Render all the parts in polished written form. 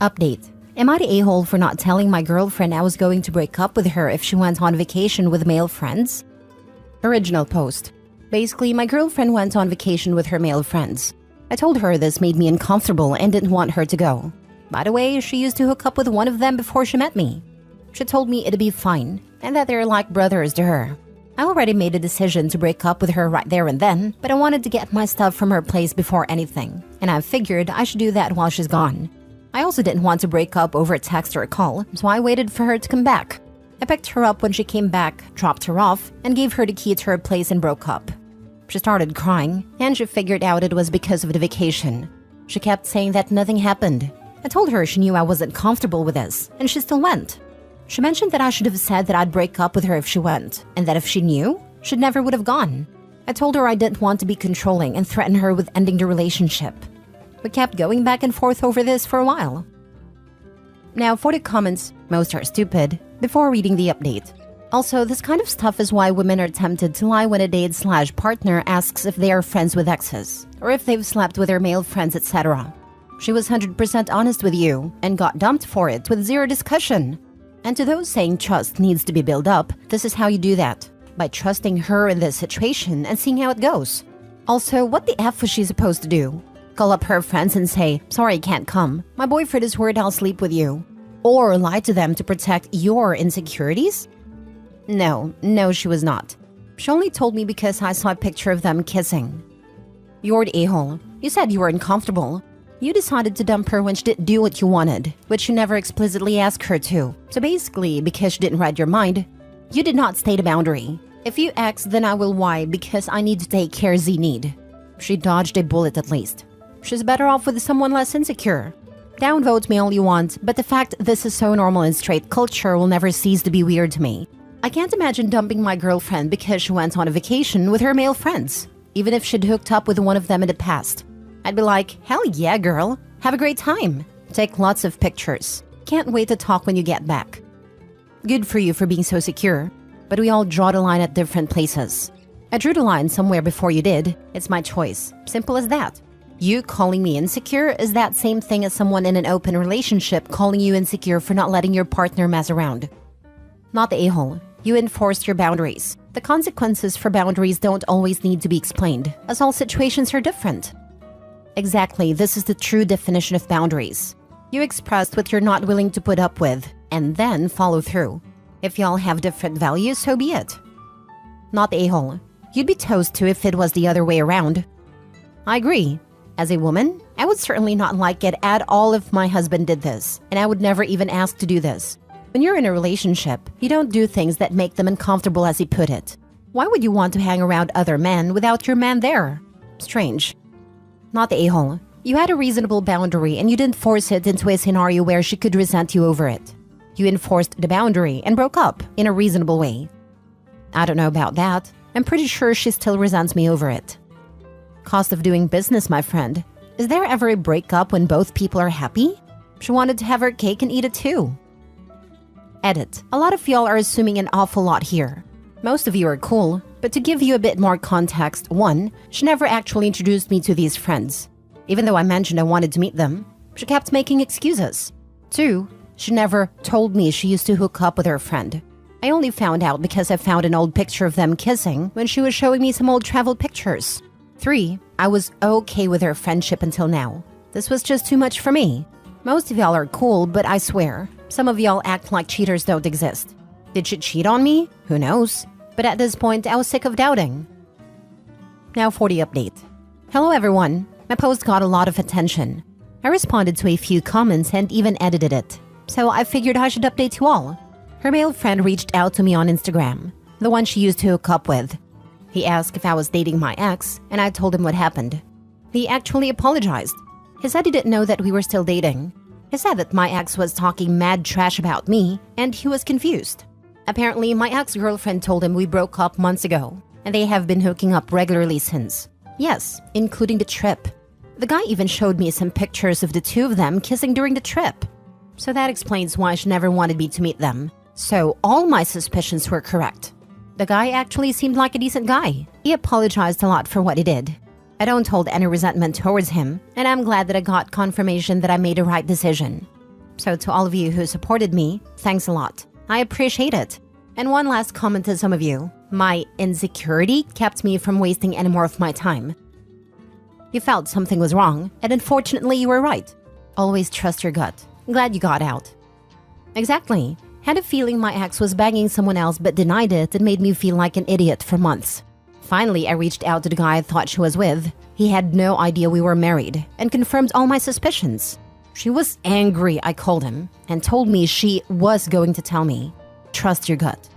Update. Am I the a-hole for not telling my girlfriend I was going to break up with her if she went on vacation with male friends? Original post. Basically, my girlfriend went on vacation with her male friends. I told her this made me uncomfortable and didn't want her to go. By the way, she used to hook up with one of them before she met me. She told me it'd be fine and that they're like brothers to her. I already made a decision to break up with her right there and then, but I wanted to get my stuff from her place before anything, and I figured I should do that while she's gone. I also didn't want to break up over a text or a call, so I waited for her to come back. I picked her up when she came back, dropped her off, and gave her the key to her place and broke up. She started crying, and she figured out it was because of the vacation. She kept saying that nothing happened. I told her she knew I wasn't comfortable with this, and she still went. She mentioned that I should have said that I'd break up with her if she went, and that if she knew, she never would have gone. I told her I didn't want to be controlling and threaten her with ending the relationship. We kept going back and forth over this for a while. Now for the comments, most are stupid, before reading the update. Also, this kind of stuff is why women are tempted to lie when a date/partner asks if they are friends with exes, or if they've slept with their male friends, etc. She was 100% honest with you, and got dumped for it with zero discussion. And to those saying trust needs to be built up, this is how you do that. By trusting her in this situation and seeing how it goes. Also, what the F was she supposed to do? Call up her friends and say, "Sorry, I can't come. My boyfriend is worried I'll sleep with you." Or lie to them to protect your insecurities? No, she was not. She only told me because I saw a picture of them kissing. You're the a-hole. You said you were uncomfortable. You decided to dump her when she didn't do what you wanted, which you never explicitly asked her to. So basically, because she didn't read your mind, you did not state a boundary. If you X, then I will Y because I need to take care Z need. She dodged a bullet at least. She's better off with someone less insecure. Downvote me all you want, but the fact this is so normal in straight culture will never cease to be weird to me. I can't imagine dumping my girlfriend because she went on a vacation with her male friends, even if she'd hooked up with one of them in the past. I'd be like, hell yeah, girl. Have a great time. Take lots of pictures. Can't wait to talk when you get back. Good for you for being so secure, but we all draw the line at different places. I drew the line somewhere before you did. It's my choice. Simple as that. You calling me insecure is that same thing as someone in an open relationship calling you insecure for not letting your partner mess around. Not the a-hole. You enforced your boundaries. The consequences for boundaries don't always need to be explained, as all situations are different. Exactly, this is the true definition of boundaries. You expressed what you're not willing to put up with, and then follow through. If y'all have different values, so be it. Not the a-hole. You'd be toast too if it was the other way around. I agree. As a woman, I would certainly not like it at all if my husband did this, and I would never even ask to do this. When you're in a relationship, you don't do things that make them uncomfortable, as he put it. Why would you want to hang around other men without your man there? Strange. Not the a-hole. You had a reasonable boundary and you didn't force it into a scenario where she could resent you over it. You enforced the boundary and broke up in a reasonable way. I don't know about that. I'm pretty sure she still resents me over it. Cost of doing business, my friend. Is there ever a breakup when both people are happy? She wanted to have her cake and eat it too. Edit. A lot of y'all are assuming an awful lot here. Most of you are cool, but to give you a bit more context, 1, she never actually introduced me to these friends. Even though I mentioned I wanted to meet them, she kept making excuses. 2, she never told me she used to hook up with her friend. I only found out because I found an old picture of them kissing when she was showing me some old travel pictures. 3, I was okay with her friendship until now. This was just too much for me. Most of y'all are cool, but I swear, some of y'all act like cheaters don't exist. Did she cheat on me? Who knows? But at this point, I was sick of doubting. Now for the update. Hello everyone. My post got a lot of attention. I responded to a few comments and even edited it. So I figured I should update you all. Her male friend reached out to me on Instagram, the one she used to hook up with. He asked if I was dating my ex, and I told him what happened. He actually apologized. He said he didn't know that we were still dating. He said that my ex was talking mad trash about me, and he was confused. Apparently, my ex-girlfriend told him we broke up months ago, and they have been hooking up regularly since. Yes, including the trip. The guy even showed me some pictures of the two of them kissing during the trip. So that explains why she never wanted me to meet them. So all my suspicions were correct. The guy actually seemed like a decent guy. He apologized a lot for what he did. I don't hold any resentment towards him, and I'm glad that I got confirmation that I made a right decision. So to all of you who supported me, thanks a lot. I appreciate it. And one last comment to some of you. My insecurity kept me from wasting any more of my time. You felt something was wrong, and unfortunately you were right. Always trust your gut. Glad you got out. Exactly. Had a feeling my ex was banging someone else but denied it and made me feel like an idiot for months. Finally, I reached out to the guy I thought she was with. He had no idea we were married and confirmed all my suspicions. She was angry, I called him, and told me she was going to tell me. Trust your gut.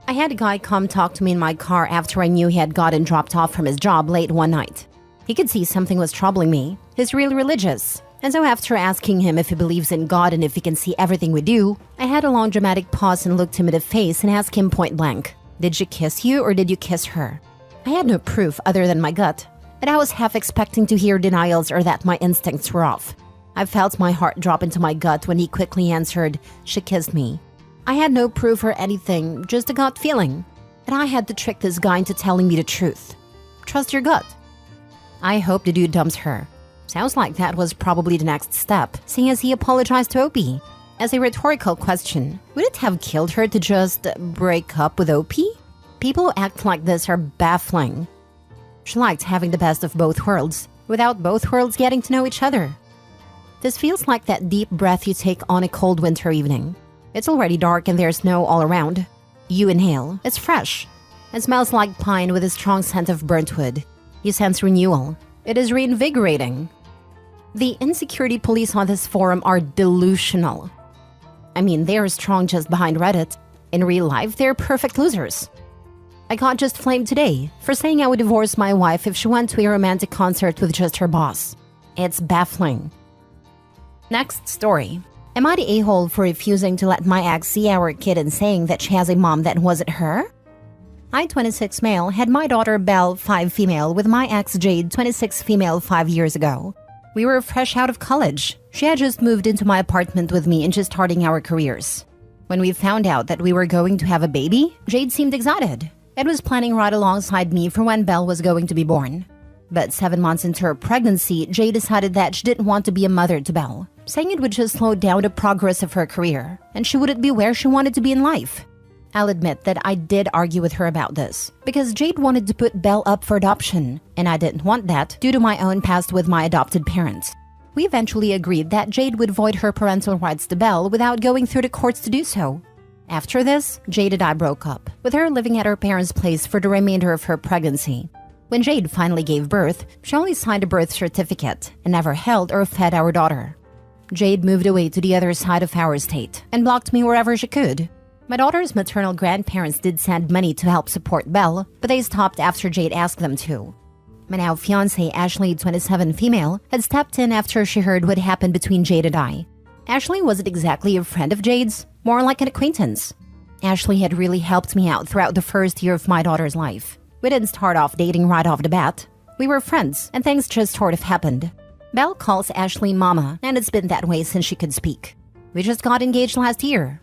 I had a guy come talk to me in my car after I knew he had gotten dropped off from his job late one night. He could see something was troubling me. He's really religious. And so after asking him if he believes in God and if he can see everything we do, I had a long dramatic pause and looked him in the face and asked him point blank, "Did she kiss you or did you kiss her?" I had no proof other than my gut, but I was half expecting to hear denials or that my instincts were off. I felt my heart drop into my gut when he quickly answered, "She kissed me." I had no proof or anything, just a gut feeling. And I had to trick this guy into telling me the truth. Trust your gut. I hope the dude dumps her. Sounds like that was probably the next step, seeing as he apologized to OP. As a rhetorical question, would it have killed her to just break up with OP? People who act like this are baffling. She liked having the best of both worlds, without both worlds getting to know each other. This feels like that deep breath you take on a cold winter evening. It's already dark and there's snow all around. You inhale, it's fresh. It smells like pine with a strong scent of burnt wood. You sense renewal. It is reinvigorating. The insecurity police on this forum are delusional. I mean, they are strong just behind Reddit. In real life, they're perfect losers. I got just flamed today for saying I would divorce my wife if she went to a romantic concert with just her boss. It's baffling. Next story. Am I the a-hole for refusing to let my ex see our kid and saying that she has a mom that wasn't her? I, 26 male, had my daughter Belle, 5 female, with my ex Jade, 26 female, 5 years ago. We were fresh out of college. She had just moved into my apartment with me and just starting our careers. When we found out that we were going to have a baby, Jade seemed excited and was planning right alongside me for when Belle was going to be born. But 7 months into her pregnancy, Jade decided that she didn't want to be a mother to Belle, saying it would just slow down the progress of her career, and she wouldn't be where she wanted to be in life. I'll admit that I did argue with her about this, because Jade wanted to put Belle up for adoption, and I didn't want that due to my own past with my adopted parents. We eventually agreed that Jade would void her parental rights to Belle without going through the courts to do so. After this, Jade and I broke up, with her living at her parents' place for the remainder of her pregnancy. When Jade finally gave birth, she only signed a birth certificate and never held or fed our daughter. Jade moved away to the other side of our state and blocked me wherever she could. My daughter's maternal grandparents did send money to help support Belle, but they stopped after Jade asked them to. My now fiancé, Ashley, 27 female, had stepped in after she heard what happened between Jade and I. Ashley wasn't exactly a friend of Jade's, more like an acquaintance. Ashley had really helped me out throughout the first year of my daughter's life. We didn't start off dating right off the bat. We were friends, and things just sort of happened. Belle calls Ashley Mama, and it's been that way since she could speak. We just got engaged last year.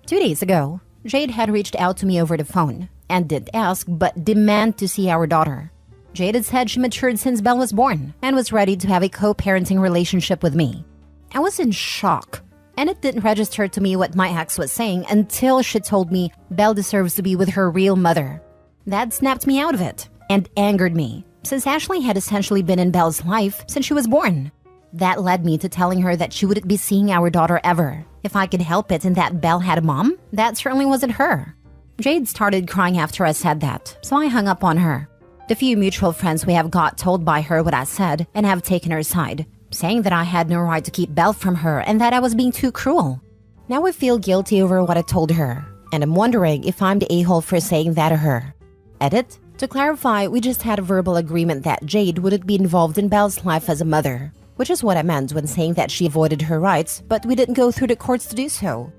2 days ago, Jade had reached out to me over the phone, and didn't ask but demand to see our daughter. Jade had said she matured since Belle was born, and was ready to have a co-parenting relationship with me. I was in shock, and it didn't register to me what my ex was saying until she told me Belle deserves to be with her real mother. That snapped me out of it, and angered me, since Ashley had essentially been in Belle's life since she was born. That led me to telling her that she wouldn't be seeing our daughter ever, if I could help it, and that Belle had a mom. That certainly wasn't her. Jade started crying after I said that, so I hung up on her. The few mutual friends we have got told by her what I said and have taken her side, saying that I had no right to keep Belle from her and that I was being too cruel. Now I feel guilty over what I told her, and I'm wondering if I'm the a-hole for saying that to her. Edit. To clarify, we just had a verbal agreement that Jade wouldn't be involved in Belle's life as a mother, which is what I meant when saying that she avoided her rights, but we didn't go through the courts to do so.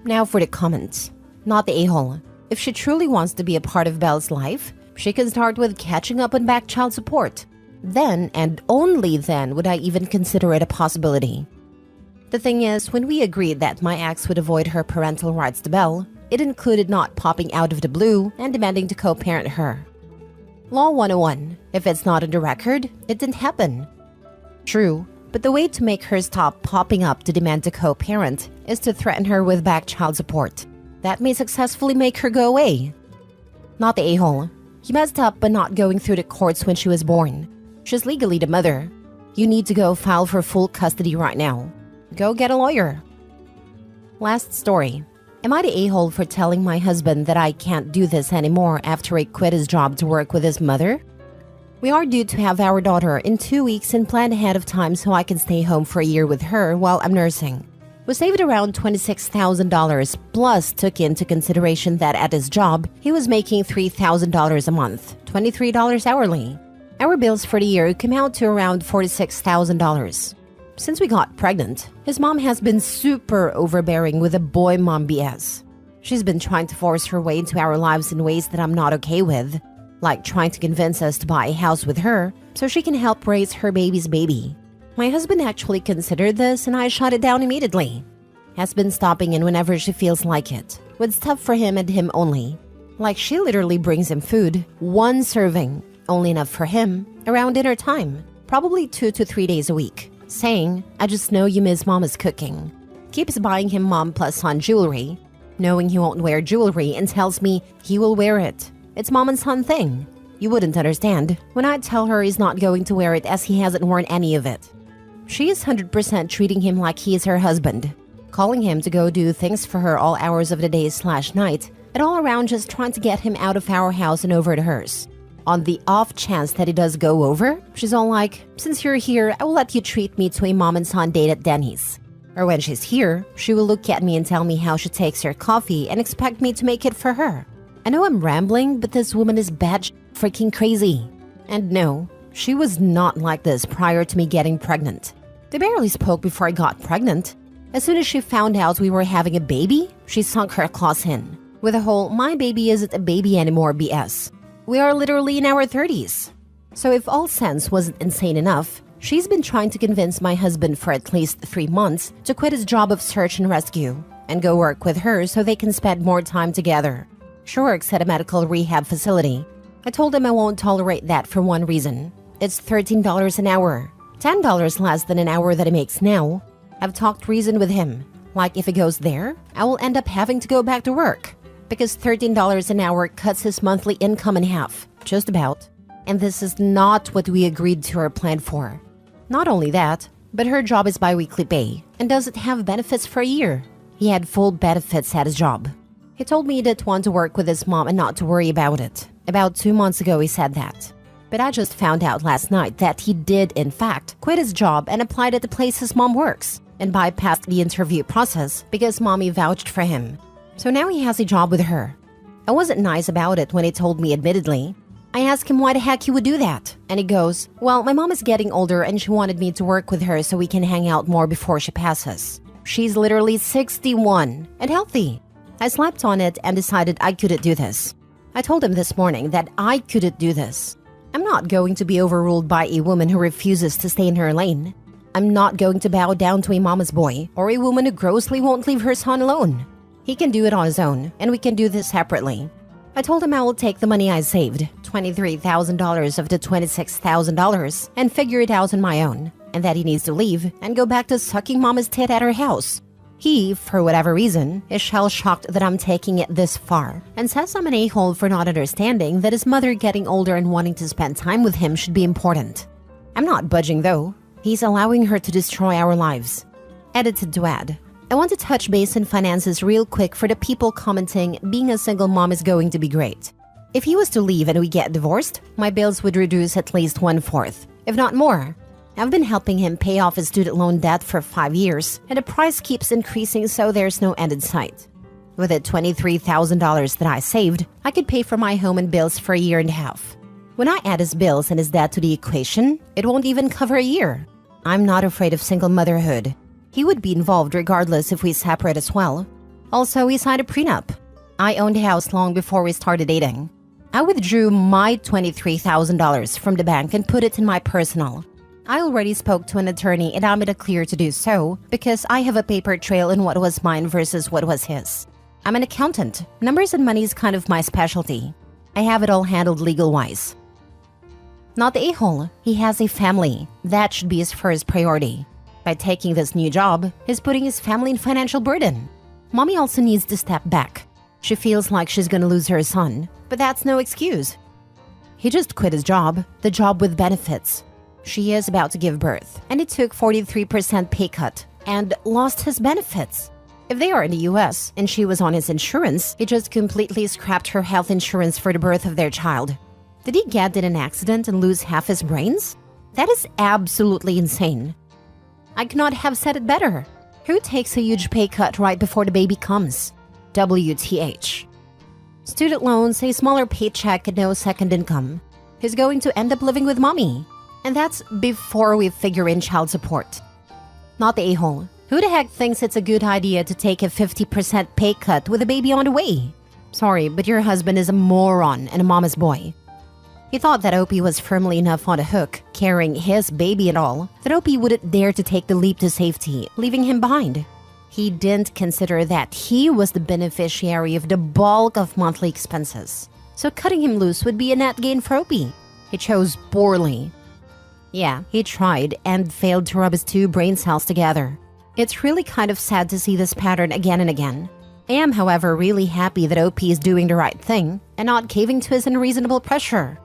Now for the comments. Not the a-hole. If she truly wants to be a part of Belle's life, she can start with catching up on back child support. Then, and only then, would I even consider it a possibility. The thing is, when we agreed that my ex would avoid her parental rights to Belle, it included not popping out of the blue and demanding to co-parent her. Law 101. If it's not on the record, it didn't happen. True, But the way to make her stop popping up to demand to co-parent is to threaten her with back child support. That may successfully make her go away. Not the a-hole. He messed up by not going through the courts when she was born. She's legally the mother. You need to go file for full custody right now. Go get a lawyer. Last story. Am I the a-hole for telling my husband that I can't do this anymore after he quit his job to work with his mother? We are due to have our daughter in 2 weeks and planned ahead of time so I can stay home for a year with her while I'm nursing. We saved around $26,000 plus took into consideration that at his job, he was making $3,000 a month, $23 hourly. Our bills for the year come out to around $46,000. Since we got pregnant, his mom has been super overbearing with the boy mom BS. She's been trying to force her way into our lives in ways that I'm not okay with, like trying to convince us to buy a house with her so she can help raise her baby's baby. My husband actually considered this and I shut it down immediately. Has been stopping in whenever she feels like it, with stuff for him and him only. Like she literally brings him food, 1 serving, only enough for him, around dinner time, probably 2 to 3 days a week, saying, I just know you miss mama's cooking. Keeps buying him mom plus son jewelry, knowing he won't wear jewelry and tells me he will wear it. It's mom and son thing. You wouldn't understand when I tell her he's not going to wear it as he hasn't worn any of it. She is 100% treating him like he is her husband, calling him to go do things for her all hours of the day/night, and all around just trying to get him out of our house and over to hers. On the off chance that he does go over, she's all like, since you're here, I will let you treat me to a mom and son date at Denny's. Or when she's here, she will look at me and tell me how she takes her coffee and expect me to make it for her. I know I'm rambling, but this woman is bad freaking crazy. And no, she was not like this prior to me getting pregnant. They barely spoke before I got pregnant. As soon as she found out we were having a baby, she sunk her claws in, with the whole my baby isn't a baby anymore BS. We are literally in our 30s. So if all sense wasn't insane enough, she's been trying to convince my husband for at least 3 months to quit his job of search and rescue and go work with her so they can spend more time together. She works at a medical rehab facility. I told him I won't tolerate that for one reason. It's $13 an hour, $10 less than an hour that he makes now. I've talked reason with him. Like if he goes there, I will end up having to go back to work. Because $13 an hour cuts his monthly income in half, just about. And this is not what we agreed to or planned for. Not only that, but her job is bi-weekly pay and doesn't have benefits for a year. He had full benefits at his job. He told me he didn't want to work with his mom and not to worry about it. About 2 months ago he said that. But I just found out last night that he did, in fact, quit his job and applied at the place his mom works and bypassed the interview process because mommy vouched for him. So now he has a job with her. I wasn't nice about it when he told me admittedly. I asked him why the heck he would do that. And he goes, well, my mom is getting older and she wanted me to work with her so we can hang out more before she passes. She's literally 61 and healthy. I slept on it and decided I couldn't do this. I told him this morning that I couldn't do this. I'm not going to be overruled by a woman who refuses to stay in her lane. I'm not going to bow down to a mama's boy or a woman who grossly won't leave her son alone. He can do it on his own, and we can do this separately. I told him I will take the money I saved, $23,000 of the $26,000, and figure it out on my own, and that he needs to leave and go back to sucking mama's tit at her house. He, for whatever reason, is shell-shocked that I'm taking it this far, and says I'm an a-hole for not understanding that his mother getting older and wanting to spend time with him should be important. I'm not budging though. He's allowing her to destroy our lives. Edited to add, I want to touch base on finances real quick for the people commenting being a single mom is going to be great. If he was to leave and we get divorced, my bills would reduce at least 1/4, if not more. I've been helping him pay off his student loan debt for 5 years, and the price keeps increasing so there's no end in sight. With the $23,000 that I saved, I could pay for my home and bills for a year and a half. When I add his bills and his debt to the equation, it won't even cover a year. I'm not afraid of single motherhood. He would be involved regardless if we separate as well. Also, we signed a prenup. I owned a house long before we started dating. I withdrew my $23,000 from the bank and put it in my personal. I already spoke to an attorney and I'm in the clear to do so because I have a paper trail in what was mine versus what was his. I'm an accountant. Numbers and money is kind of my specialty. I have it all handled legal-wise. Not the a-hole. He has a family. That should be his first priority. By taking this new job, he's putting his family in financial burden. Mommy also needs to step back. She feels like she's gonna lose her son, but that's no excuse. He just quit his job, the job with benefits. She is about to give birth, and he took 43% pay cut and lost his benefits. If they are in the US and she was on his insurance, he just completely scrapped her health insurance for the birth of their child. Did he get in an accident and lose half his brains? That is absolutely insane. I could not have said it better. Who takes a huge pay cut right before the baby comes? WTH. Student loans, a smaller paycheck, and no second income. He's going to end up living with mommy. And that's before we figure in child support. Not the a-hole. Who the heck thinks it's a good idea to take a 50% pay cut with a baby on the way? Sorry, but your husband is a moron and a mama's boy. He thought that Opie was firmly enough on the hook, carrying his baby and all, that Opie wouldn't dare to take the leap to safety, leaving him behind. He didn't consider that he was the beneficiary of the bulk of monthly expenses. So cutting him loose would be a net gain for Opie. He chose poorly. Yeah, he tried and failed to rub his two brain cells together. It's really kind of sad to see this pattern again and again. I am, however, really happy that OP is doing the right thing and not caving to his unreasonable pressure.